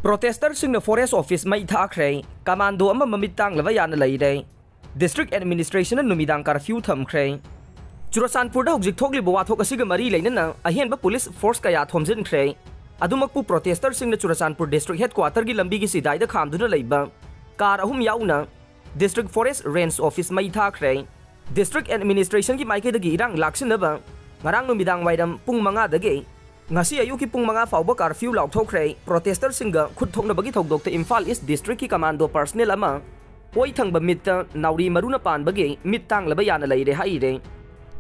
Protester sing forest office mai thakre Commando ama mamit Tanglaba Yana Leire District Administration numidang curfew thamkre Churasanpur da hojik thogli Wathok asiga mari leinana ahianba police force kaya thomjinkhre adumakpu protester sing na Churasanpur district headquarter gi lambi gi sidai da khamduna leiba car ahum yauna district forest range office mai thakre district administration gi maike dagi irang laksinaba ngarang numidang waidam pung manga dagi ngasi ayuki pung mga fauba curfew laukthokre protester singa khutthokna bagi thokdokta Imphal East district ki commando personnel ama oi thangba mitta nauri maruna pan bagi mit Tanglaba Yana Leire haire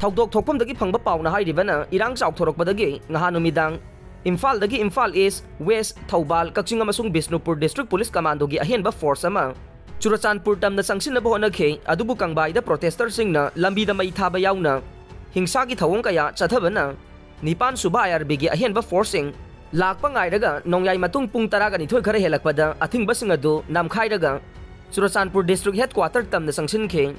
thokdok thokpam dagi phangba pauna hairibana irang chauthorok badagi ngahanu midang Imphal dagi Imphal East West Thobal Kakching amasung Bisnupur district police commando gi ahenba force ama Churasanpur tamna sangsinaba honakhe adubu kangbai da protester singna lambi da mai thaba yauna hingsa gi thawong kaya chathabana Nipan suba IRB gi ahenba forcing lakpa ngairaga nongyai matung pung taraga ni thoi khare helakpada athing basing adu namkhairaga Churasanpur district headquarter tamna sangsin khe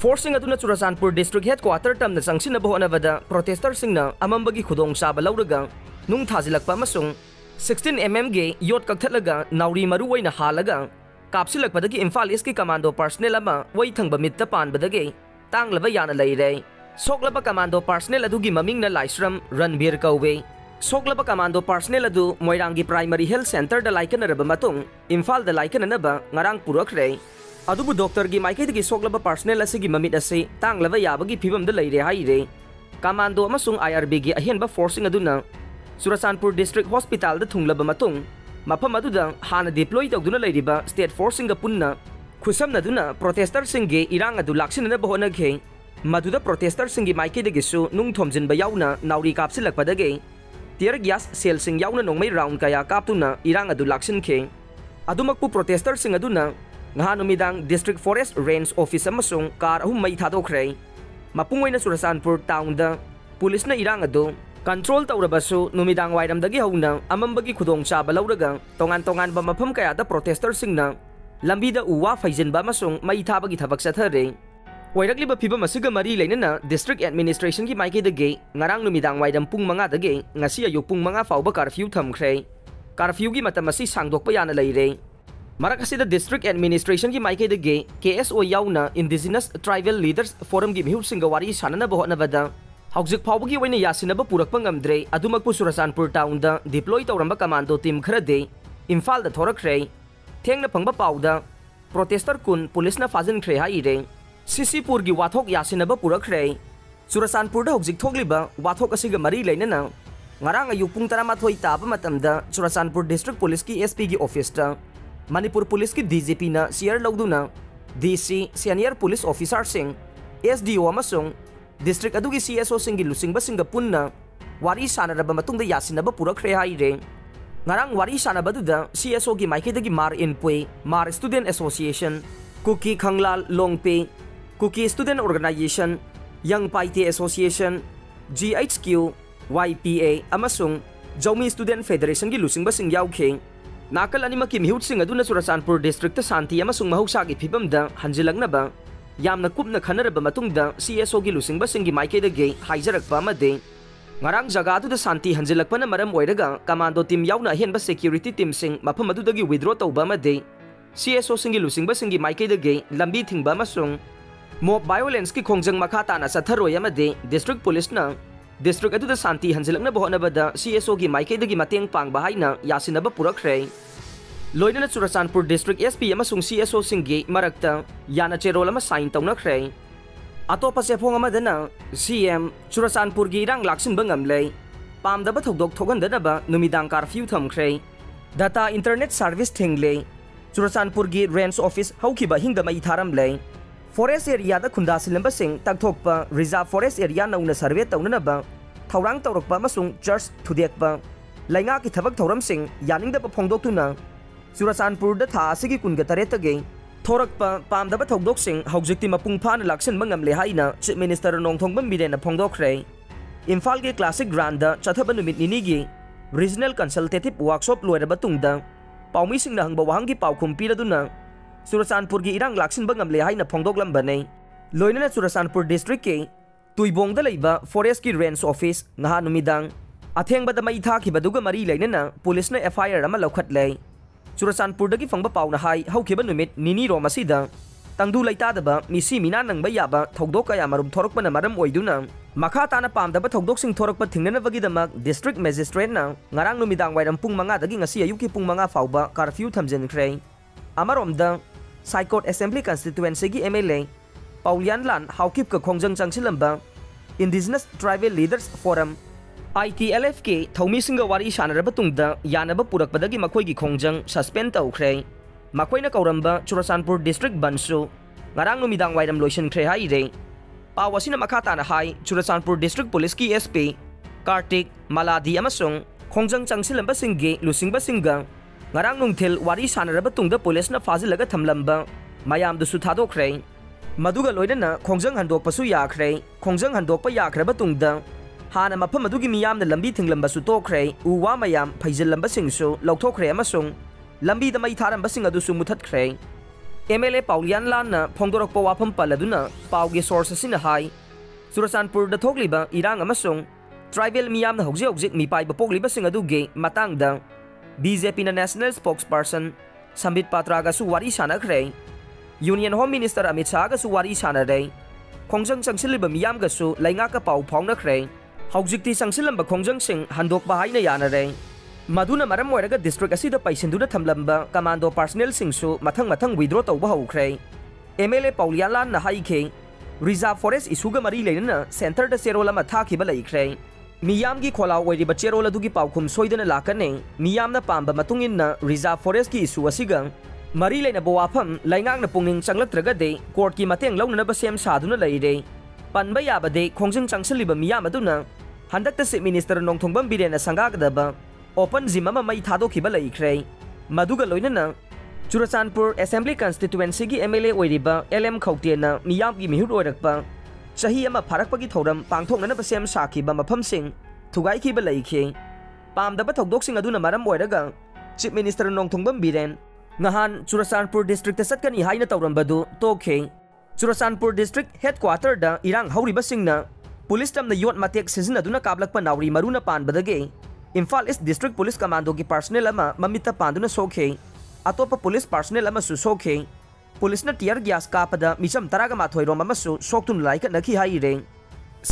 forcing aduna Churasanpur district headquarter tamna sangsin abona bada protester singna amambagi khudong saba lauraga nung thajilakpa masung 16 mm ge yot kakthatlaga nauri maru oina halaga kapsilakpadagi Imphal East ki commando personnel ama wai thangba mitta panbadagi Tanglaba Yana Leire Soklaba commando personnel adugi maming na Laisram Ranbir Kauwe Soklaba commando personnel adu Moirangi primary health center da laikan araba matung Imphal da laikan anaba ngarang Purakhre adubu doctor gi maike gi Soklaba personnel asigi mamit ase Tanglaba yabagi phibam da leire haire commando amasung IRB gi ahenba forcing aduna Churasanpur district hospital da thunglaba matung mafam aduda hana deploy tawduna leiriba state forcing ga punna khusamna duna protester singe irang adu laksinna bahona khe Maduda protester singi maike de gisu nung thomjin ba yauna nauri kapsilakpadage tear gas sel sing yauna nongmai round kaya kaptuna irang adu laksin khe adumakpu protester sing aduna ngahanu midang district forest range office amasung car ahum mai thadokre mapungoina Churasanpur town da police na irang adu control tawrabasu numidang wairam dagi hauna amambagi khudong cha balauraga tongan ba mafam kaya da protester singna lambi da uwa faijin ba masung mai thabagi thabak sathare Wairakliba phibam asiga mari leinana district administration ki maike dage ngarang numidang waidam pung manga dage ngasi ayuk pung manga fauba curfew thamkhre curfew gi matam asi sangdokpa yana leire marakasi da district administration ki maike dage KSO yauna indigenous tribal leaders forum gi mihu singawari sanana bahona bada hawjik phawbagi waina Yasinnaba Purakhre ngamdre adumakpu Churasanpur town da deploy tawramba commando team kharade Imphal da thorakhre thengna phangba pawda protester kun police na fajin khre haire CCpur gi Wathok Yasinnaba Purakhre Churasanpur da hojik thogliba Wathok asiga mari leinana ngarang ayuk pung 13 taba matamda Churasanpur district police ki SP gi office ta Manipur police ki DGP na share lawduna DC senior police officer sing SDO amasung district adugi CSO sing gi lusing ba singa punna wari sanaraba matungda Yasinnaba Purakhre haire ngarang wari sanaba da CSO gi maike dagi mar inpui mar student association Kuki Khanglal Longpe Cookie Student Organization, Young Paite Association, GHQ, YPA, amasung Jawmi Student Federation gi lusing basing yaukhe. Nakal anima ki mihut sing aduna Churasanpur district ta santi amasung mahuksa gi phibam da hanjilangnaba yamna kupna khanaraba matungda CSO gi lusing basing gi maike dage haijarakpa amade ngarang jaga adu da santi hanjilakpana maram oiraga commando team yauna henba security team sing mafam adu dagi withdraw tawba amade CSO singi lusing basing gi maike dage lambi thingba amasung Mob violence ki khongjang makha tana satharoi amade district police na district adu da santi hanjilakna bahona bada CSO gi maike dagi mateng pangba haina Yasinnaba Purakhre loinana Churasanpur district SP amasung CSO singi marakta yana cherol ama sign tawnakhre atopa sefong amadana CM Churasanpur gi rang laksin bangamle pamdaba thokdok thogandana ba numidang curfew thamkhre data internet service thingle Churasanpur gi range office haukiba hingda mai tharamle Forest area da khunda silemba sing takthokpa reserve forest area nauna survey tawnanaba thawrang tawrokpa masung church thudekpa lainga ki thabak thoram sing yaningda ba phongdoktuna Churasanpur da tha asigi kunga tareta ge thorakpa pamdaba thokdok sing haujikti mapung phana laksin mangamle haina chief minister nongthongba mirena phongdokre Imphal ge classic grand da chathaba numit nini gi regional consultative workshop loiraba tungda paumi sing na hangba wahangi paukhum piraduna Churasanpur gi irang laksin bangamle haina phongdoklam bane loinana Churasanpur district ke tuibong da leiba forest ki range office ngaha numidang athengba da mai tha ki baduga mari leinana police na FIR ama lokhat lei Churachandpurdagi fangba pauna hai haukiba numit nini rom asida tangdu laitadaba misi mina nangba yaba thogdok kaya marum thorokpana maram oiduna makha tana pamdaba thogdoksing thorokpa thingnanabagidama district magistrate na ngarang numidang wairam pung 5 dagi ngasi ayuki pung 5 fauba curfew thamjinkhre amaromda Saikot Assembly Constituency gi MLA Paulian Lan haukip ka khongjang changsilamba Indigenous Tribal Leaders Forum ITLFK Thomi Singa wari shanaraba tungda yanaba purakpadagi makhoi gi khongjang suspend tawkhre makhoi na kauramba Churachandpur District Bansu ngarang numidang wairam loision khre hai re pawasina makata na hai Churachandpur District Police ki SP Kartik Maladi amasung khongjang changsilamba singge lusingba singa ngarang nungthil wari shanaraba tungda police na fazilaga thamlamba mayam du su thadokkhre maduga loidana khongjang handokpasu yakhre khongjang handokpa yakhraba tungda hana mafam adugi miyamna lambi thinglamba su tokkhre uwa mayam phaijilamba singsu lokthokkhre amasung lambi da mai tharamba sing adu su muthatkhre MLA Paulian Lan na phongdorokpa wafam paladuna pauge source asina hai Churachandpur da thokliba irang amasung tribal miyamna hojik mi paiba pokliba sing aduge matangda BJP na National Spokesperson Sambit Patra ga su wari sanakhre Union Home Minister Amit Shah ga su wari sanare khongjang changsilba miyam ga su lainga ka pau phongnakhre haujikti changsilamba khongjang sing handok ba haina yanare maduna maram oiraga district asida paisinduna thamlamba commando personnel singsu mathang withdraw tawba haukhre MLA Paulian Lan na haikhe reserve forest issue ga mari leina center da serola ma thakiba laikhre miyam gi khola oiriba cherola dugi paukhum soidana lakane miyam na pamba matungin reserve forest ki issue asiga mari leina bawafam laingang na pungning changlaktraga de court ki mateng launana ba sem saduna leire panba yaba de khongjang changsaliba miyam aduna handakta se minister nongthongbam birena sangagdaba open zimama mai thadokhiba laikhre maduga loinana Churachandpur Assembly Constituency gi MLA oiriba LM Khautena miyam gi mihut oirakpa chahi ama pharakpagi thoram pangthoknana ba sem sakhiba mafam sing thugai khiba laikhe pamdaba thogdoksing aduna maram oiraga Chief Minister nongthongbam biren ngahan Churachandpur district satkani haina tawrambadu tokhe Churachandpur district headquarter da irang hauriba singna police tamna yot matek sizinaduna kablakpa nauri maruna panbadage Imphal East District Police Commando ki personnel ama mamita panduna sokhe atopa police personnel ama su sokhe police na tear gas kapada micham taraga mathoi rom ama su soktun laika nakhi haire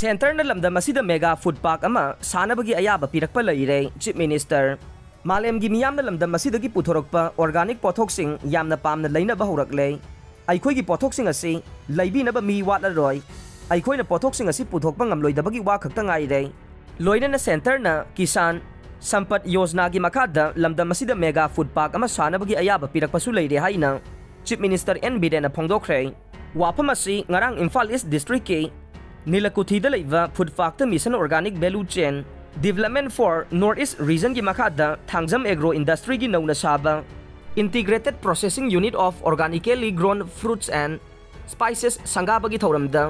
center na lamda masida mega food park ama sanabagi ayaba pirakpa laire Chief Minister Malem gi miyam na lamda masida gi puthorokpa organic pothok sing yamna pamna leina ba horakle aikhoi gi pothok sing asi laibi na ba mi watla roi aikhoi na pothok sing asi puthokpa ngamloi dabagi wa khakta ngai re loina na center na kisan sampat yojna gi makada lamda masida mega food park ama sanabagi ayaba pirakpasu leire haina Chief Minister N Biden na phongdokkhre wapamasi ngarang Imphal East District ke Nilakuthi da leiba food factor mission organic value chain development for Northeast region gi makada thangjam agro industry gi nauna saba integrated processing unit of organically grown fruits and spices sangabagi thoramda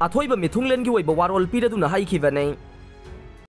athoiba mithunglen gi oiba warol piraduna haikibane